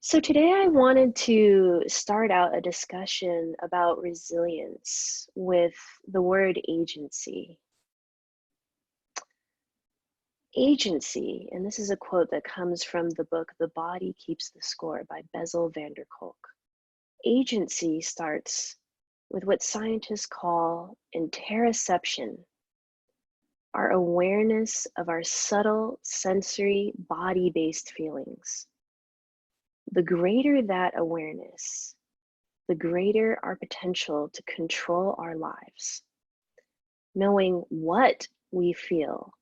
So today I wanted to start out a discussion about resilience with the word agency. Agency, and this is a quote that comes from the book The Body Keeps the Score by Bessel van der Kolk. Agency starts with what scientists call interoception, our awareness of our subtle sensory body-based feelings. The greater that awareness, the greater our potential to control our lives. Knowing what we feel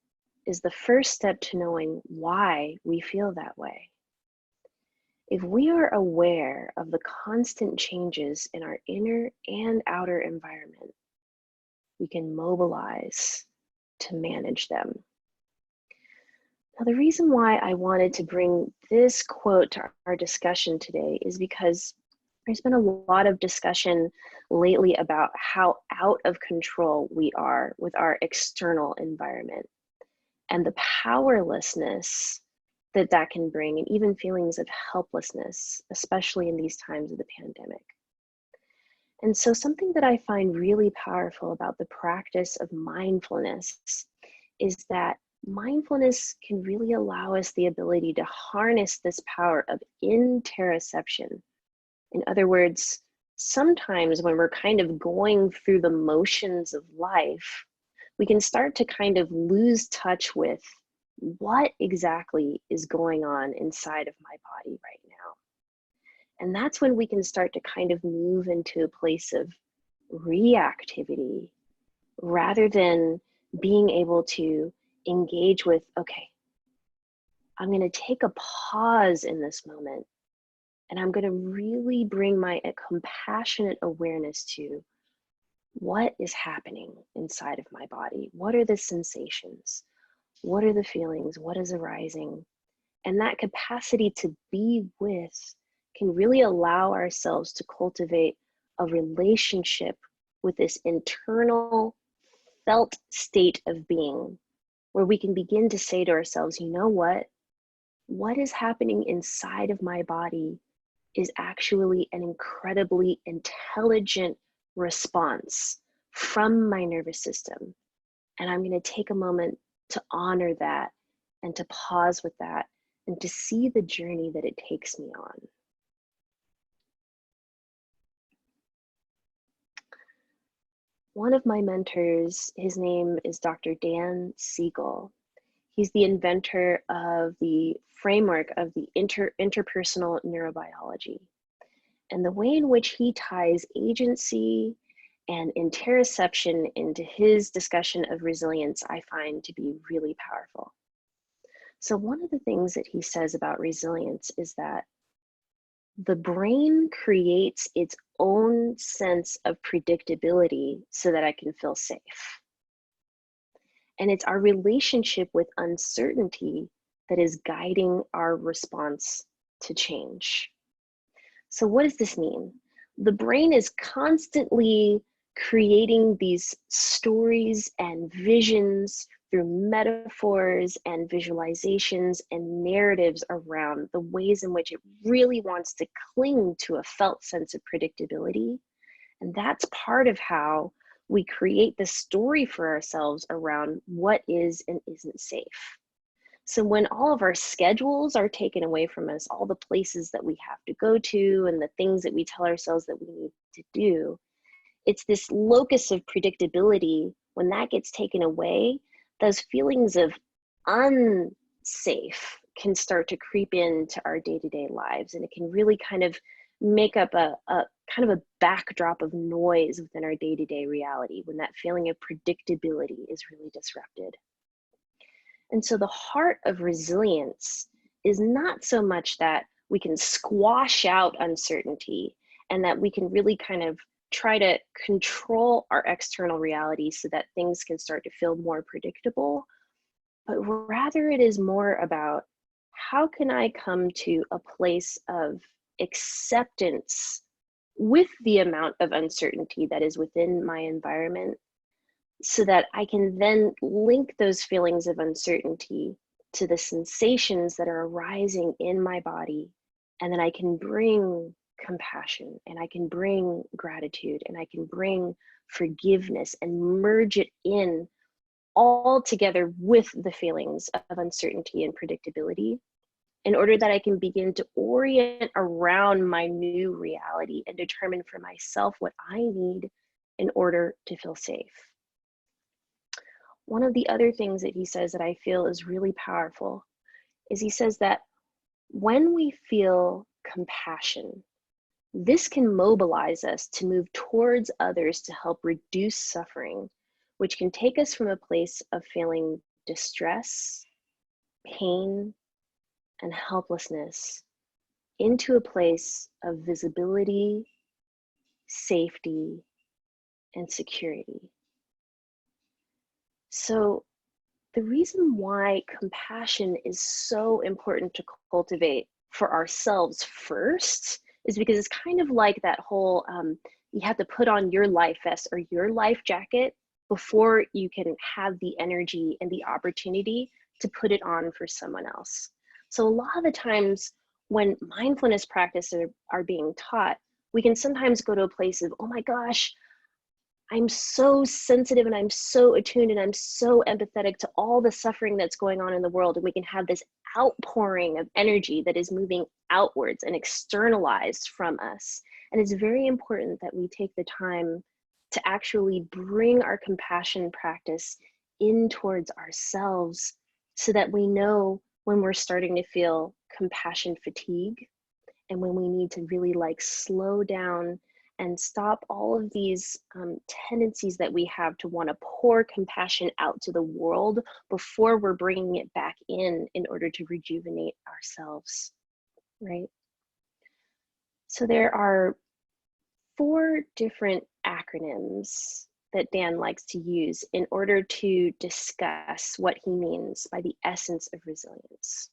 is the first step to knowing why we feel that way. If we are aware of the constant changes in our inner and outer environment, we can mobilize to manage them. Now, the reason why I wanted to bring this quote to our discussion today is because there's been a lot of discussion lately about how out of control we are with our external environment and the powerlessness that that can bring, and even feelings of helplessness, especially in these times of the pandemic. And so something that I find really powerful about the practice of mindfulness is that mindfulness can really allow us the ability to harness this power of interoception. In other words, sometimes when we're kind of going through the motions of life, we can start to kind of lose touch with what exactly is going on inside of my body right now. And that's when we can start to kind of move into a place of reactivity rather than being able to engage with, okay, I'm going to take a pause in this moment. And I'm going to really bring my compassionate awareness to what is happening inside of my body. What are the sensations? What are the feelings? What is arising? And that capacity to be with can really allow ourselves to cultivate a relationship with this internal felt state of being, where we can begin to say to ourselves, you know what? What is happening inside of my body is actually an incredibly intelligent response from my nervous system. And I'm going to take a moment to honor that and to pause with that and to see the journey that it takes me on. One of my mentors, his name is Dr. Dan Siegel. He's the inventor of the framework of the interpersonal neurobiology. And the way in which he ties agency and interoception into his discussion of resilience, I find to be really powerful. So one of the things that he says about resilience is that the brain creates its own sense of predictability so that I can feel safe. And it's our relationship with uncertainty that is guiding our response to change. So what does this mean? The brain is constantly creating these stories and visions through metaphors and visualizations and narratives around the ways in which it really wants to cling to a felt sense of predictability. And that's part of how we create the story for ourselves around what is and isn't safe. So when all of our schedules are taken away from us, all the places that we have to go to and the things that we tell ourselves that we need to do, it's this locus of predictability. When that gets taken away, those feelings of unsafe can start to creep into our day-to-day lives. And it can really kind of make up a kind of a backdrop of noise within our day-to-day reality when that feeling of predictability is really disrupted. And so the heart of resilience is not so much that we can squash out uncertainty and that we can really kind of try to control our external reality so that things can start to feel more predictable, but rather it is more about how can I come to a place of acceptance with the amount of uncertainty that is within my environment, so that I can then link those feelings of uncertainty to the sensations that are arising in my body And then I can bring compassion, and I can bring gratitude, and I can bring forgiveness and merge it in all together with the feelings of uncertainty and predictability, in order that I can begin to orient around my new reality and determine for myself what I need in order to feel safe. One of the other things that he says that I feel is really powerful is he says that when we feel compassion, this can mobilize us to move towards others to help reduce suffering, which can take us from a place of feeling distress, pain, and helplessness into a place of visibility, safety, and security. So the reason why compassion is so important to cultivate for ourselves first is because it's kind of like that whole, you have to put on your life vest or your life jacket before you can have the energy and the opportunity to put it on for someone else. So a lot of the times when mindfulness practices are being taught, we can sometimes go to a place of, oh my gosh, I'm so sensitive and I'm so attuned and I'm so empathetic to all the suffering that's going on in the world. And we can have this outpouring of energy that is moving outwards and externalized from us. And it's very important that we take the time to actually bring our compassion practice in towards ourselves so that we know when we're starting to feel compassion fatigue and when we need to really like slow down and stop all of these tendencies that we have to want to pour compassion out to the world before we're bringing it back in order to rejuvenate ourselves, right? So there are 4 different acronyms that Dan likes to use in order to discuss what he means by the essence of resilience.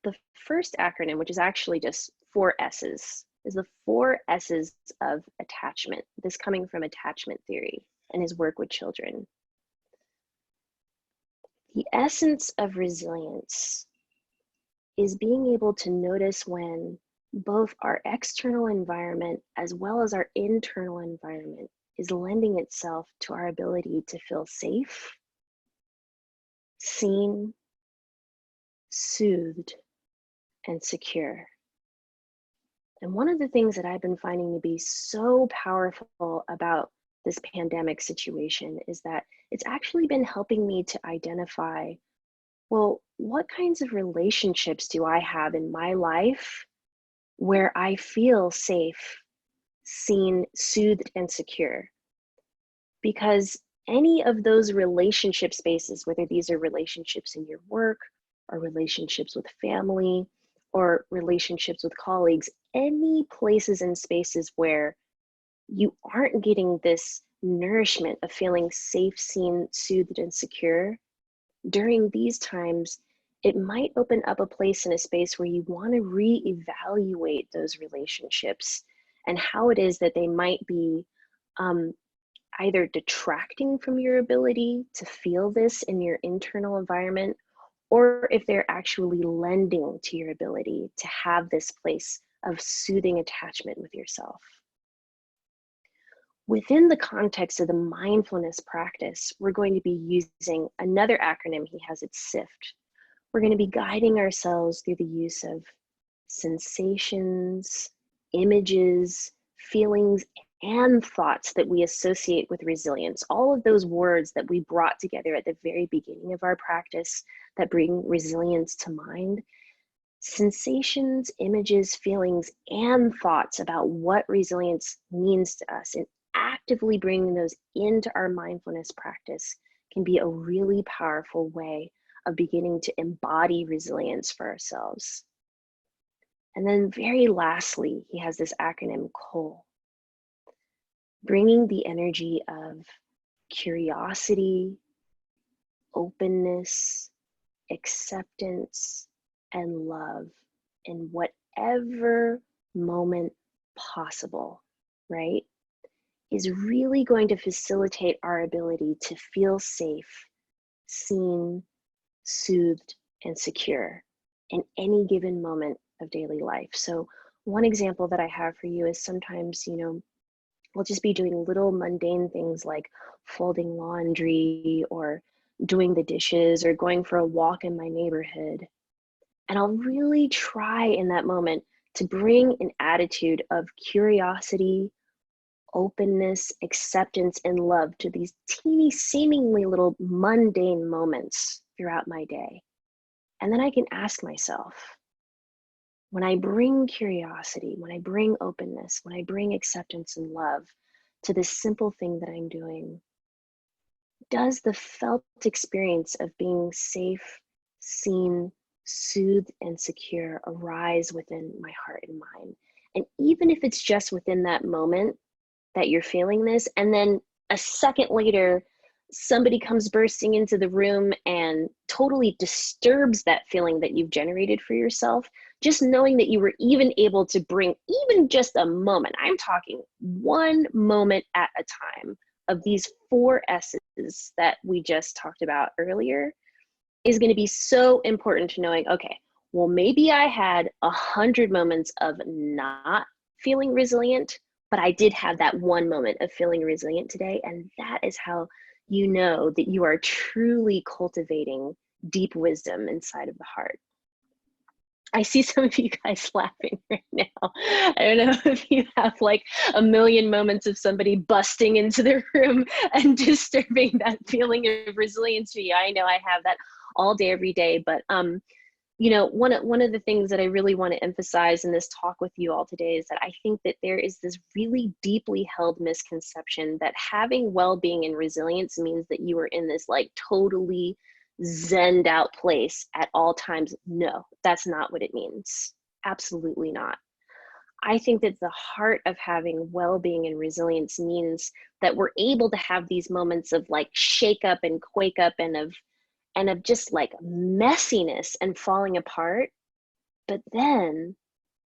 The first acronym, which is actually just 4 S's, is the 4 S's of attachment. This coming from attachment theory and his work with children. The essence of resilience is being able to notice when both our external environment as well as our internal environment is lending itself to our ability to feel safe, seen, soothed, and secure. And one of the things that I've been finding to be so powerful about this pandemic situation is that it's actually been helping me to identify, well, what kinds of relationships do I have in my life where I feel safe, seen, soothed, and secure? Because any of those relationship spaces, whether these are relationships in your work or relationships with family or relationships with colleagues, any places and spaces where you aren't getting this nourishment of feeling safe, seen, soothed, and secure, during these times, it might open up a place in a space where you want to reevaluate those relationships and how it is that they might be either detracting from your ability to feel this in your internal environment, or if they're actually lending to your ability to have this place of soothing attachment with yourself. Within the context of the mindfulness practice, we're going to be using another acronym he has, it's SIFT. We're going to be guiding ourselves through the use of sensations, images, feelings, and thoughts that we associate with resilience. All of those words that we brought together at the very beginning of our practice that bring resilience to mind. Sensations, images, feelings, and thoughts about what resilience means to us, and actively bringing those into our mindfulness practice can be a really powerful way of beginning to embody resilience for ourselves. And then very lastly, he has this acronym COAL, bringing the energy of curiosity, openness, acceptance, and love in whatever moment possible, right? Is really going to facilitate our ability to feel safe, seen, soothed, and secure in any given moment of daily life. So one example that I have for you is sometimes, we'll just be doing little mundane things like folding laundry or doing the dishes or going for a walk in my neighborhood. And I'll really try in that moment to bring an attitude of curiosity, openness, acceptance, and love to these teeny, seemingly little mundane moments throughout my day. And then I can ask myself, when I bring curiosity, when I bring openness, when I bring acceptance and love to this simple thing that I'm doing, does the felt experience of being safe, seen, soothed, and secure arise within my heart and mind? And even if it's just within that moment that you're feeling this, and then a second later, somebody comes bursting into the room and totally disturbs that feeling that you've generated for yourself, just knowing that you were even able to bring even just a moment, I'm talking one moment at a time, of these 4 S's that we just talked about earlier, is going to be so important to knowing, okay, well, maybe I had 100 moments of not feeling resilient, but I did have that one moment of feeling resilient today. And that is how you know that you are truly cultivating deep wisdom inside of the heart. I see some of you guys laughing right now. I don't know if you have like a million moments of somebody busting into the room and disturbing that feeling of resilience for you. I know I have that all day, every day. But one of the things that I really want to emphasize in this talk with you all today is that I think that there is this really deeply held misconception that having well-being and resilience means that you are in this like totally zened out place at all times. No, that's not what it means. Absolutely not. I think that the heart of having well-being and resilience means that we're able to have these moments of like shake up and quake up and of just like messiness and falling apart, but then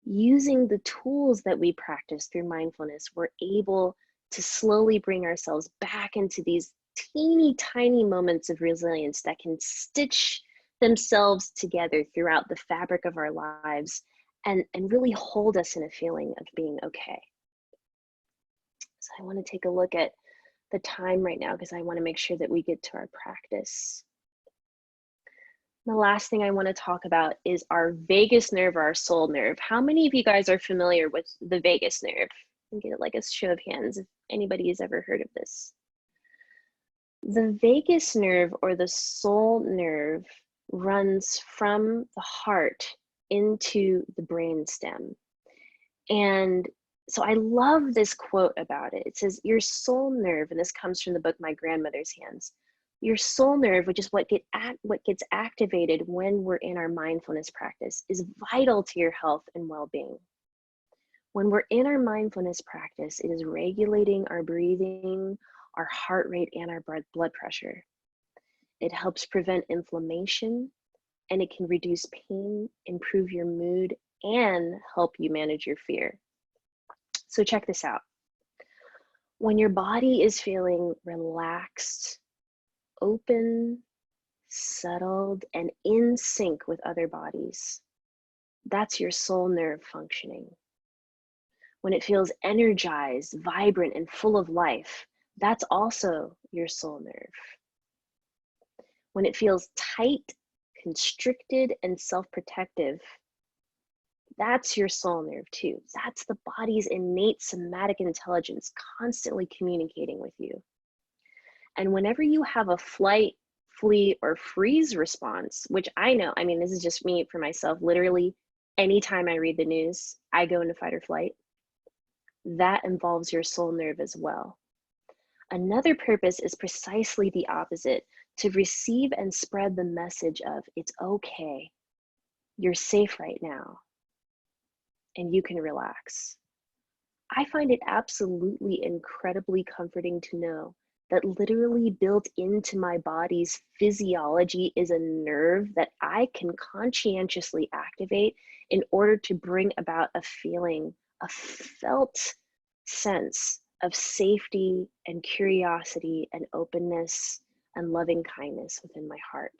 using the tools that we practice through mindfulness, we're able to slowly bring ourselves back into these teeny tiny moments of resilience that can stitch themselves together throughout the fabric of our lives and really hold us in a feeling of being okay. So I want to take a look at the time right now because I want to make sure that we get to our practice. The last thing I want to talk about is our vagus nerve or our soul nerve. How many of you guys are familiar with the vagus nerve? And get like a show of hands if anybody has ever heard of this. The vagus nerve or the soul nerve runs from the heart into the brain stem. And so I love this quote about it. It says, your soul nerve, and this comes from the book My Grandmother's Hands, your soul nerve, which is what gets activated when we're in our mindfulness practice, is vital to your health and well-being. When we're in our mindfulness practice, it is regulating our breathing, our heart rate, and our blood pressure. It helps prevent inflammation, and it can reduce pain, improve your mood, and help you manage your fear. So check this out. When your body is feeling relaxed, open, settled, and in sync with other bodies, that's your soul nerve functioning. When it feels energized, vibrant, and full of life, that's also your soul nerve. When it feels tight, constricted, and self-protective, that's your soul nerve too. That's the body's innate somatic intelligence constantly communicating with you. And whenever you have a flight, flee, or freeze response, which I know, I mean, this is just me for myself, literally anytime I read the news, I go into fight or flight. That involves your soul nerve as well. Another purpose is precisely the opposite, to receive and spread the message of it's okay, you're safe right now, and you can relax. I find it absolutely incredibly comforting to know that literally built into my body's physiology is a nerve that I can conscientiously activate in order to bring about a feeling, a felt sense of safety and curiosity and openness and loving kindness within my heart.